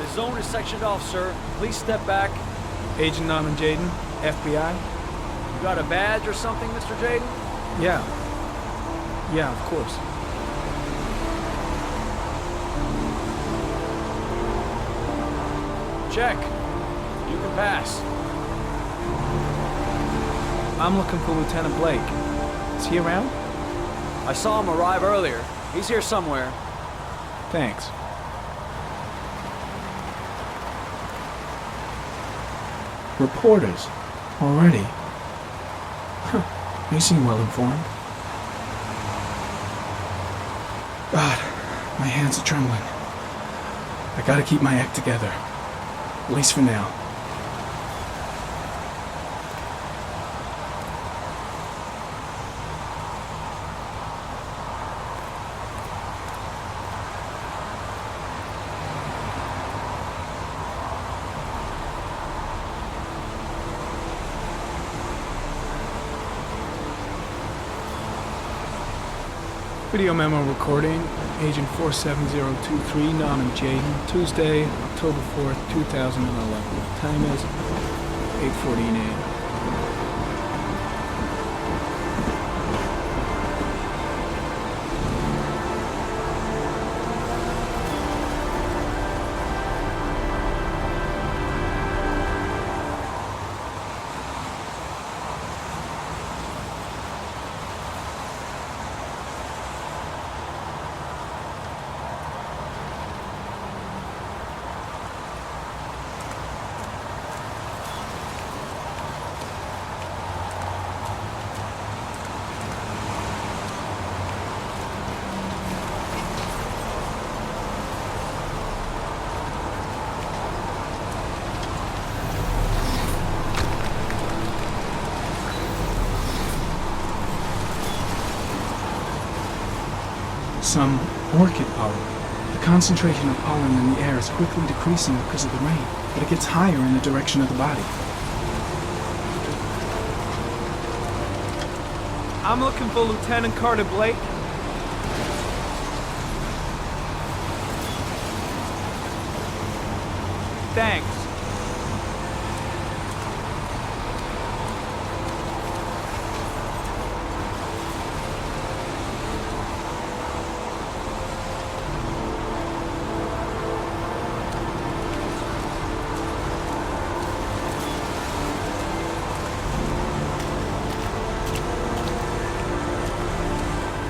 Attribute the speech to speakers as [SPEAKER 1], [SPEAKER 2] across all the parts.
[SPEAKER 1] zone is sectioned off, sir. Please step back.
[SPEAKER 2] Agent Norman Jayden, FBI?
[SPEAKER 1] You got a badge or something, Mr. Jayden?
[SPEAKER 2] Yeah. Yeah, of course.
[SPEAKER 1] Check. You can pass.
[SPEAKER 2] I'm looking for Lieutenant Blake. Is he around?
[SPEAKER 1] I saw him arrive earlier. He's here somewhere.
[SPEAKER 2] Thanks. Reporters? Already? Huh. They seem well informed. God, my hands are trembling. I gotta keep my act together. At least for now. Video memo recording, Agent 47023, Norman Jayden, Tuesday, October 4th, 2011. Time is 8:14 a.m. Some orchid pollen. The concentration of pollen in the air is quickly decreasing because of the rain, but it gets higher in the direction of the body. I'm looking for Lieutenant Carter Blake. Thanks.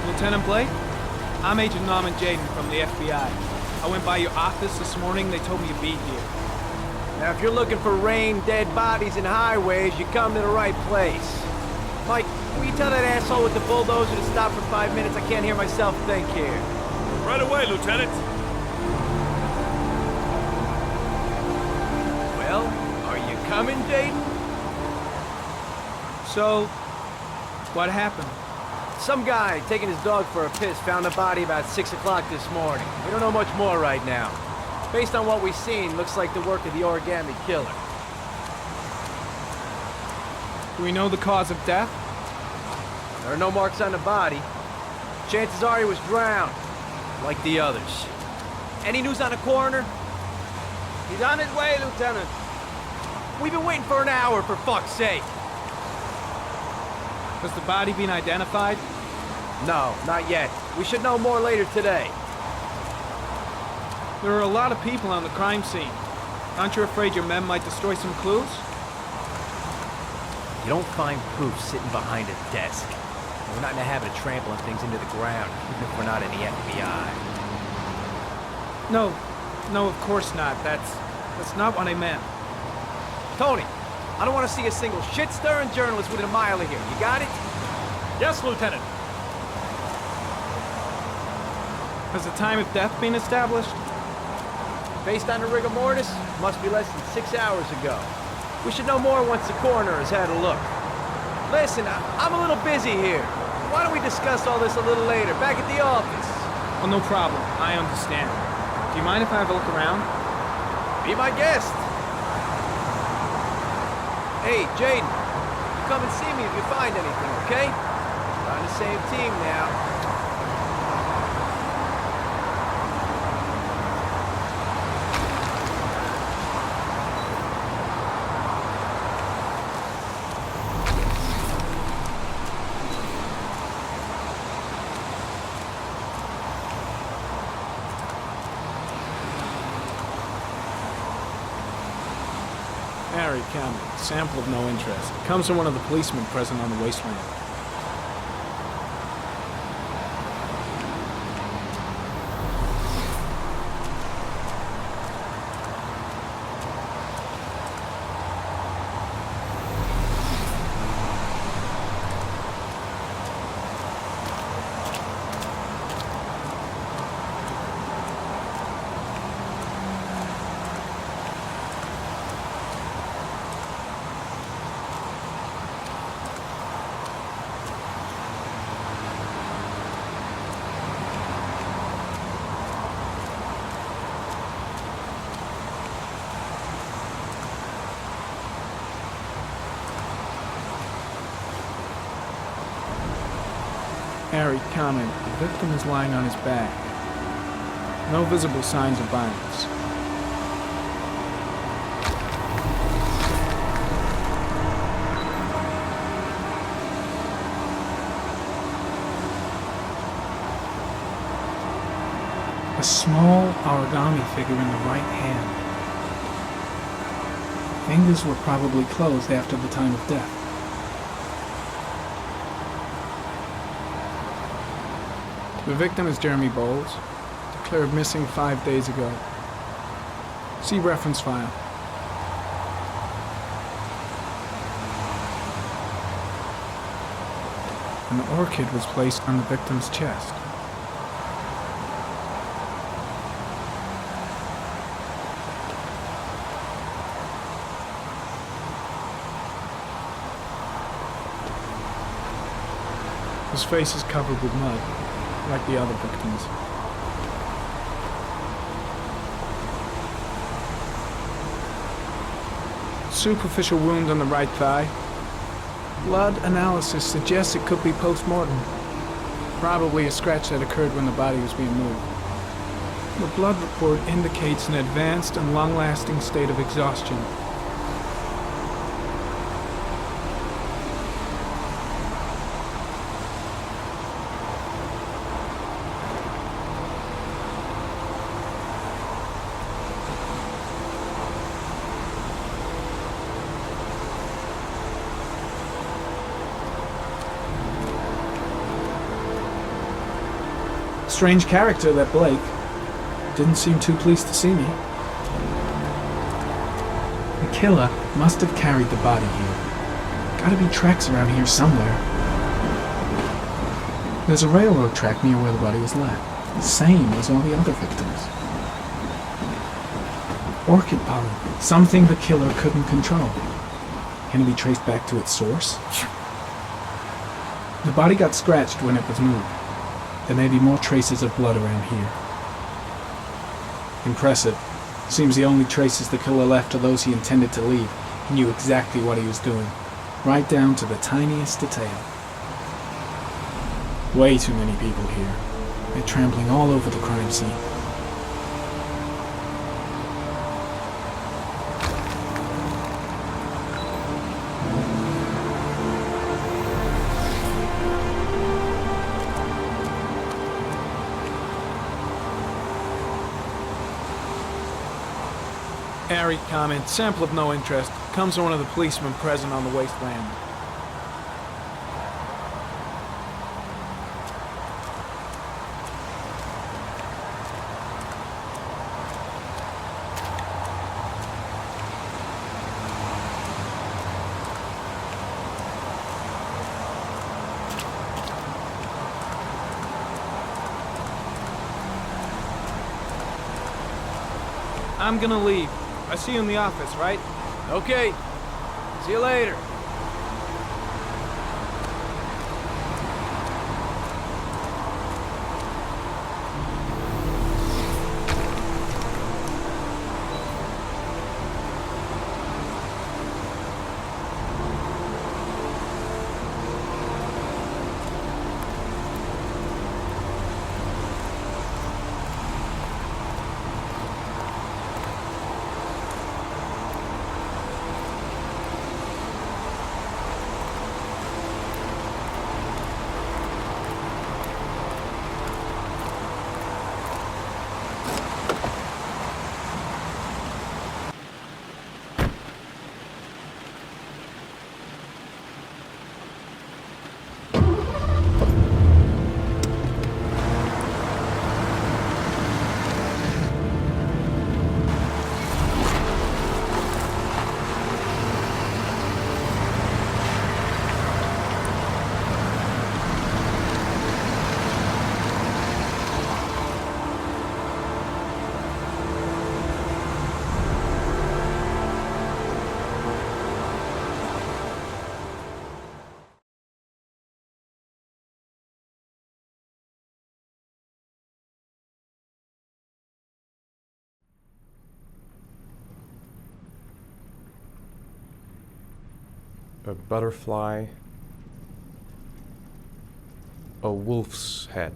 [SPEAKER 2] Lieutenant Blake? I'm Agent Norman Jayden from the FBI. I went by your office this morning. They told me you'd be here.
[SPEAKER 1] Now, if you're looking for rain, dead bodies, and highways, you come to the right place. Mike, will you tell that asshole with the bulldozer to stop for 5 minutes? I can't hear myself think here.
[SPEAKER 3] Right away, Lieutenant.
[SPEAKER 1] Well, are you coming, Jayden?
[SPEAKER 2] So, what happened?
[SPEAKER 1] Some guy taking his dog for a piss found a body about 6 o'clock this morning. We don't know much more right now. Based on what we've seen, looks like the work of the origami killer.
[SPEAKER 2] Do we know the cause of death?
[SPEAKER 1] There are no marks on the body. Chances are he was drowned, like the others. Any news on the coroner?
[SPEAKER 4] He's on his way, Lieutenant.
[SPEAKER 1] We've been waiting for an hour, for fuck's sake.
[SPEAKER 2] Has the body been identified?
[SPEAKER 1] No, not yet. We should know more later today.
[SPEAKER 2] There are a lot of people on the crime scene. Aren't you afraid your men might destroy some clues?
[SPEAKER 1] You don't find proof sitting behind a desk. We're not in the habit of trampling things into the ground, even if we're not in the FBI.
[SPEAKER 2] No, of course not. That's not what I meant.
[SPEAKER 1] Tony, I don't want to see a single shit-stirring journalist within a mile of here. You got it?
[SPEAKER 3] Yes, Lieutenant.
[SPEAKER 2] Has the time of death been established?
[SPEAKER 1] Based on the rigor mortis, must be less than 6 hours ago. We should know more once the coroner has had a look. Listen, I'm a little busy here. Why don't we discuss all this a little later, back at the office?
[SPEAKER 2] Oh, no problem. I understand. Do you mind if I have a look around?
[SPEAKER 1] Be my guest. Hey, Jayden, you come and see me if you find anything, okay? We're on the same team now.
[SPEAKER 2] Harry Cameron. Sample of no interest. Comes from one of the policemen present on the wasteland. Harry comment, the victim is lying on his back. No visible signs of violence. A small origami figure in the right hand. Fingers were probably closed after the time of death. The victim is Jeremy Bowles, declared missing 5 days ago. See reference file. An orchid was placed on the victim's chest. His face is covered with mud, like the other victims. Superficial wound on the right thigh. Blood analysis suggests it could be post-mortem. Probably a scratch that occurred when the body was being moved. The blood report indicates an advanced and long-lasting state of exhaustion. Strange character, that Blake. Didn't seem too pleased to see me. The killer must have carried the body here. Gotta be tracks around here somewhere. There's a railroad track near where the body was left. The same as all the other victims. Orchid pollen. Something the killer couldn't control. Can it be traced back to its source? The body got scratched when it was moved. There may be more traces of blood around here. Impressive. Seems the only traces the killer left are those he intended to leave. He knew exactly what he was doing, right down to the tiniest detail. Way too many people here. They're trampling all over the crime scene. Harry comment, sample of no interest, comes from one of the policemen present on the wasteland. I'm gonna leave. I see you in the office, right?
[SPEAKER 1] Okay. See you later.
[SPEAKER 5] A butterfly. A wolf's head.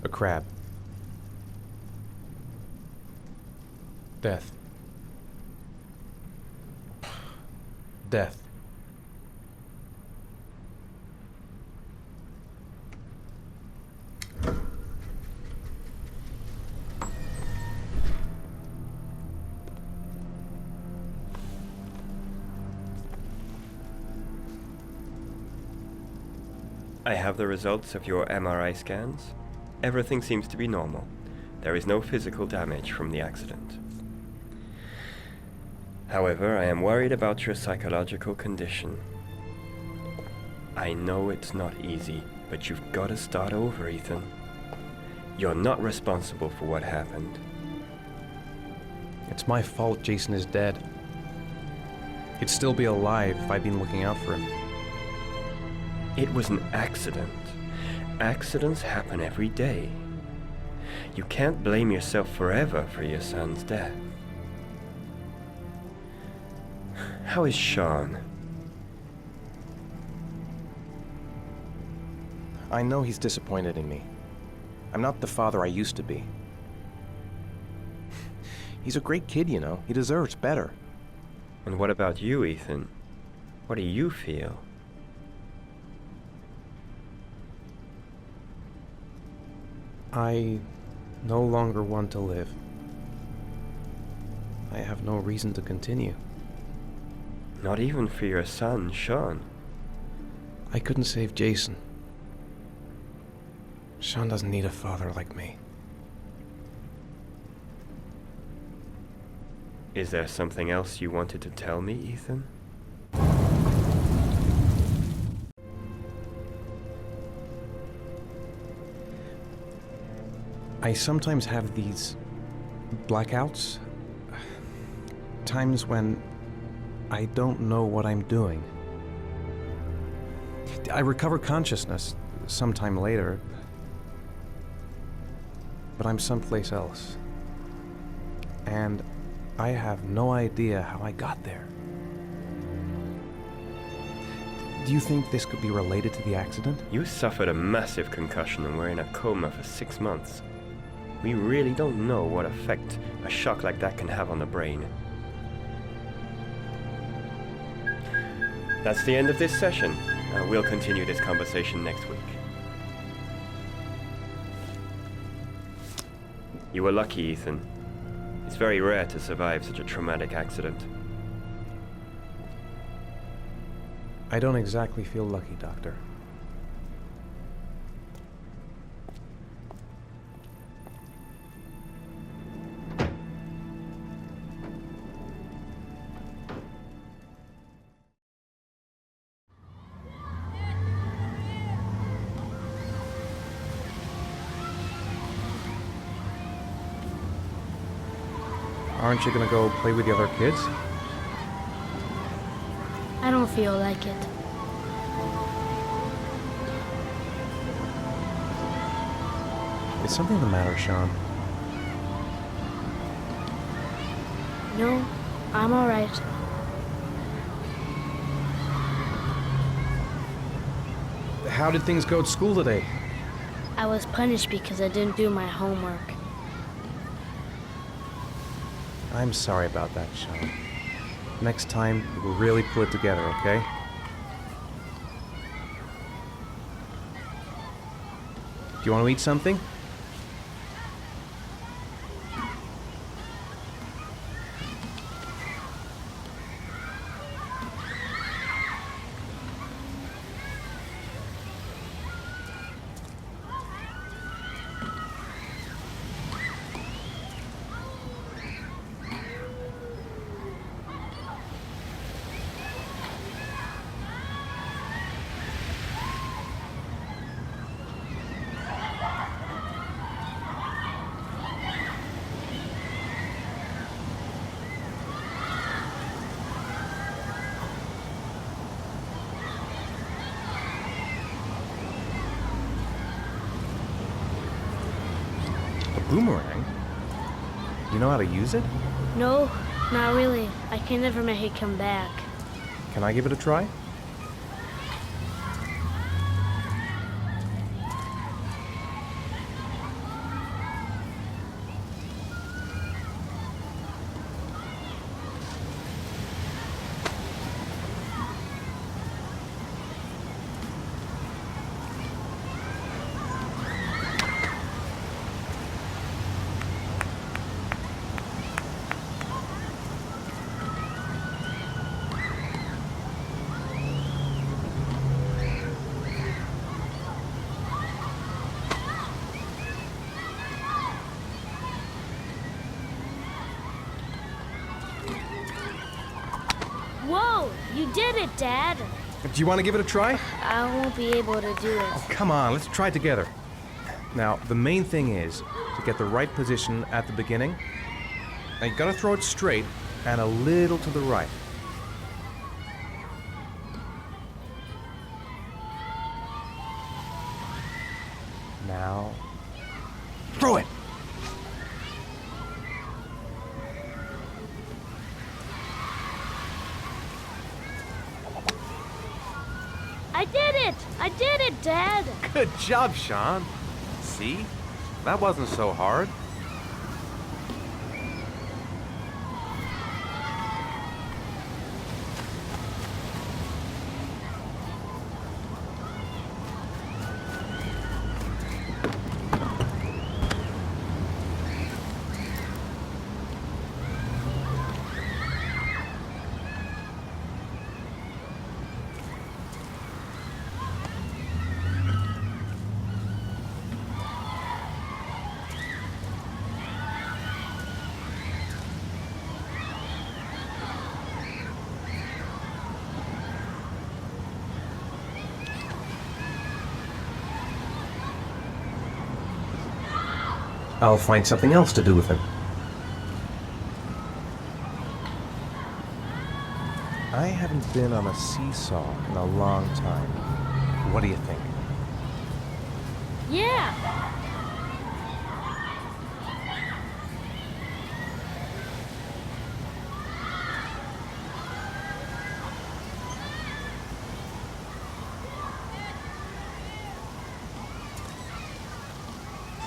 [SPEAKER 5] A crab. Death. Death.
[SPEAKER 6] I have the results of your MRI scans. Everything seems to be normal. There is no physical damage from the accident. However, I am worried about your psychological condition. I know it's not easy, but you've got to start over, Ethan. You're not responsible for what happened.
[SPEAKER 5] It's my fault Jason is dead. He'd still be alive if I'd been looking out for him.
[SPEAKER 6] It was an accident. Accidents happen every day. You can't blame yourself forever for your son's death. How is Sean?
[SPEAKER 5] I know he's disappointed in me. I'm not the father I used to be. He's a great kid, you know. He deserves better.
[SPEAKER 6] And what about you, Ethan? What do you feel?
[SPEAKER 5] I no longer want to live. I have no reason to continue.
[SPEAKER 6] Not even for your son, Sean.
[SPEAKER 5] I couldn't save Jason. Sean doesn't need a father like me.
[SPEAKER 6] Is there something else you wanted to tell me, Ethan?
[SPEAKER 5] I sometimes have these blackouts. Times when I don't know what I'm doing. I recover consciousness sometime later, but I'm someplace else. And I have no idea how I got there. Do you think this could be related to the accident?
[SPEAKER 6] You suffered a massive concussion and were in a coma for 6 months. We really don't know what effect a shock like that can have on the brain. That's the end of this session. We'll continue this conversation next week. You were lucky, Ethan. It's very rare to survive such a traumatic accident.
[SPEAKER 5] I don't exactly feel lucky, Doctor. Aren't you gonna go play with the other kids?
[SPEAKER 7] I don't feel like it.
[SPEAKER 5] Is something the matter, Sean?
[SPEAKER 7] No, I'm all right.
[SPEAKER 5] How did things go at school today?
[SPEAKER 7] I was punished because I didn't do my homework.
[SPEAKER 5] I'm sorry about that, Sean. Next time, we'll really pull it together, okay? Do you want to eat something? A boomerang? You know how to use it?
[SPEAKER 7] No, Not really. I can never make it come back.
[SPEAKER 5] Can I give it a try?
[SPEAKER 7] Whoa! You did it, Dad!
[SPEAKER 5] Do you want to give it a try?
[SPEAKER 7] I won't be able to do it.
[SPEAKER 5] Oh, come on, let's try it together. Now, the main thing is to get the right position at the beginning. Now, you gotta throw it straight and a little to the right. Now, throw it!
[SPEAKER 7] I did it! I did it, Dad!
[SPEAKER 5] Good job, Sean. See? That wasn't so hard. I'll find something else to do with him. I haven't been on a seesaw in a long time. What do you think?
[SPEAKER 7] Yeah!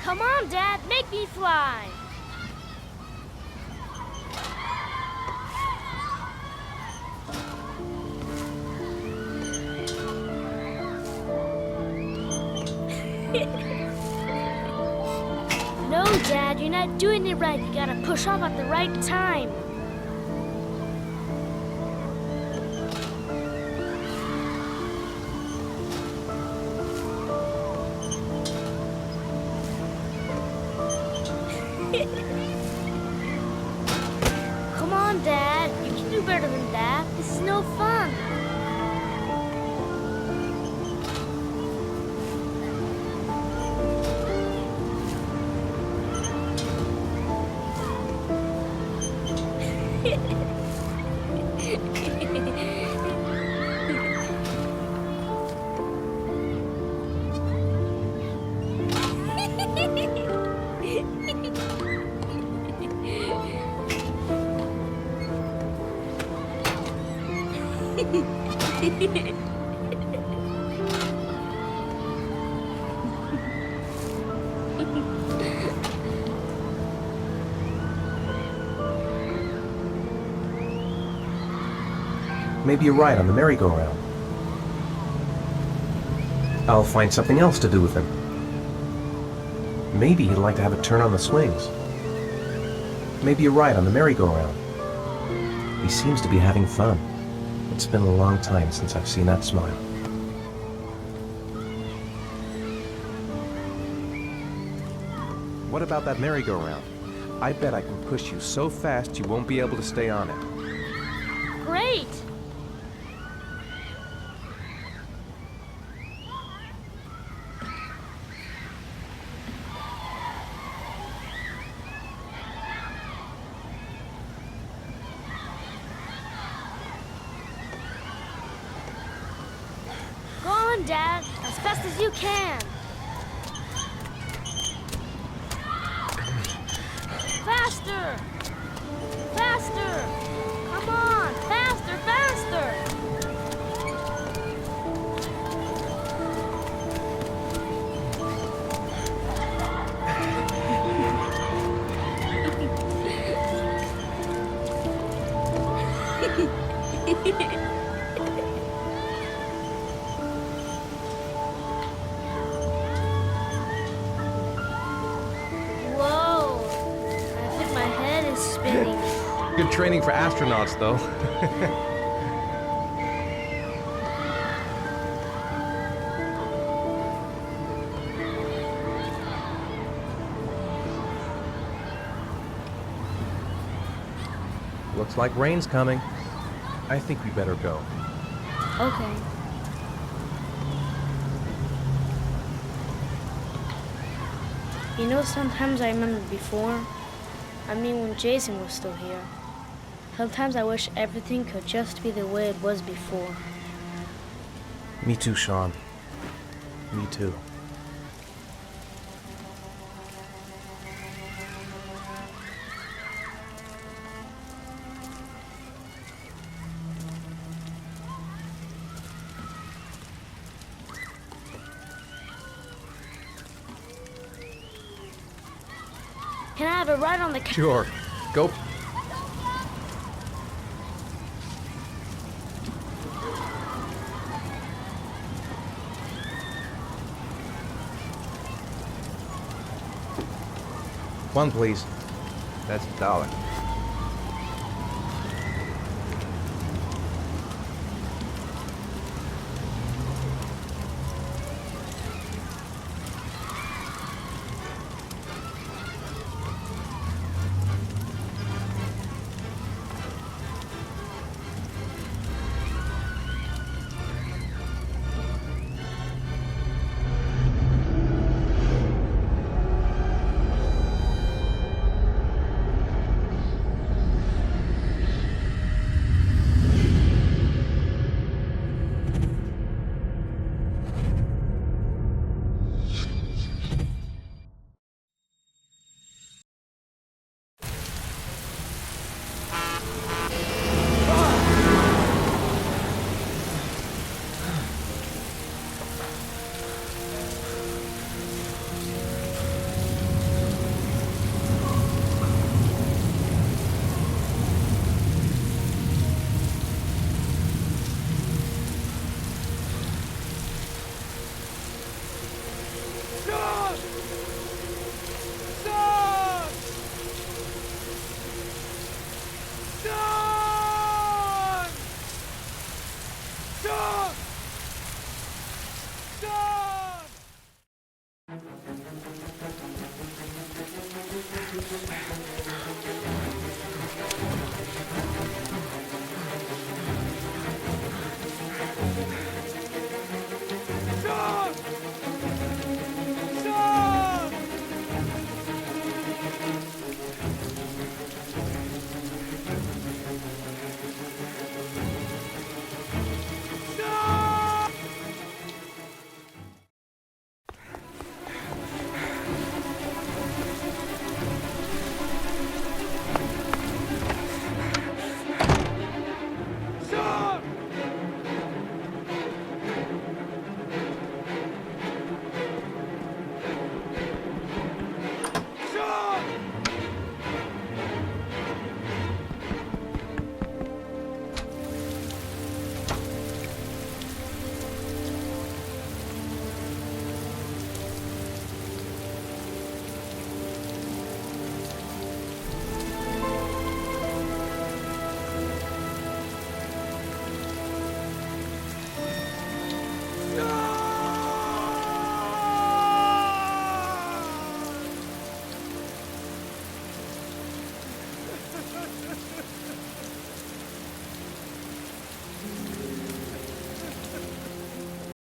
[SPEAKER 7] Come on, Dad, make me fly! No, Dad, you're not doing it right. You gotta push off at the right time. Come on, Dad. You can do better than that. This is no fun.
[SPEAKER 5] Maybe you're right on the merry-go-round. I'll find something else to do with him. Maybe he'd like to have a turn on the swings. Maybe you're right on the merry-go-round. He seems to be having fun. It's been a long time since I've seen that smile. What about that merry-go-round? I bet I can push you so fast you won't be able to stay on it.
[SPEAKER 7] Great! Go on, Dad, as fast as you can. Faster! Faster! Faster! Come on! Faster, faster! Whoa! I think my head is spinning.
[SPEAKER 5] Good training for astronauts, though. Looks like rain's coming. I think we better go.
[SPEAKER 7] Okay. You know, sometimes I remember before. I mean, when Jason was still here. Sometimes I wish everything could just be the way it was before.
[SPEAKER 5] Me too, Sean. Me too.
[SPEAKER 7] Can I have a ride on the car?
[SPEAKER 5] Sure. Go. One, please.
[SPEAKER 1] That's $1.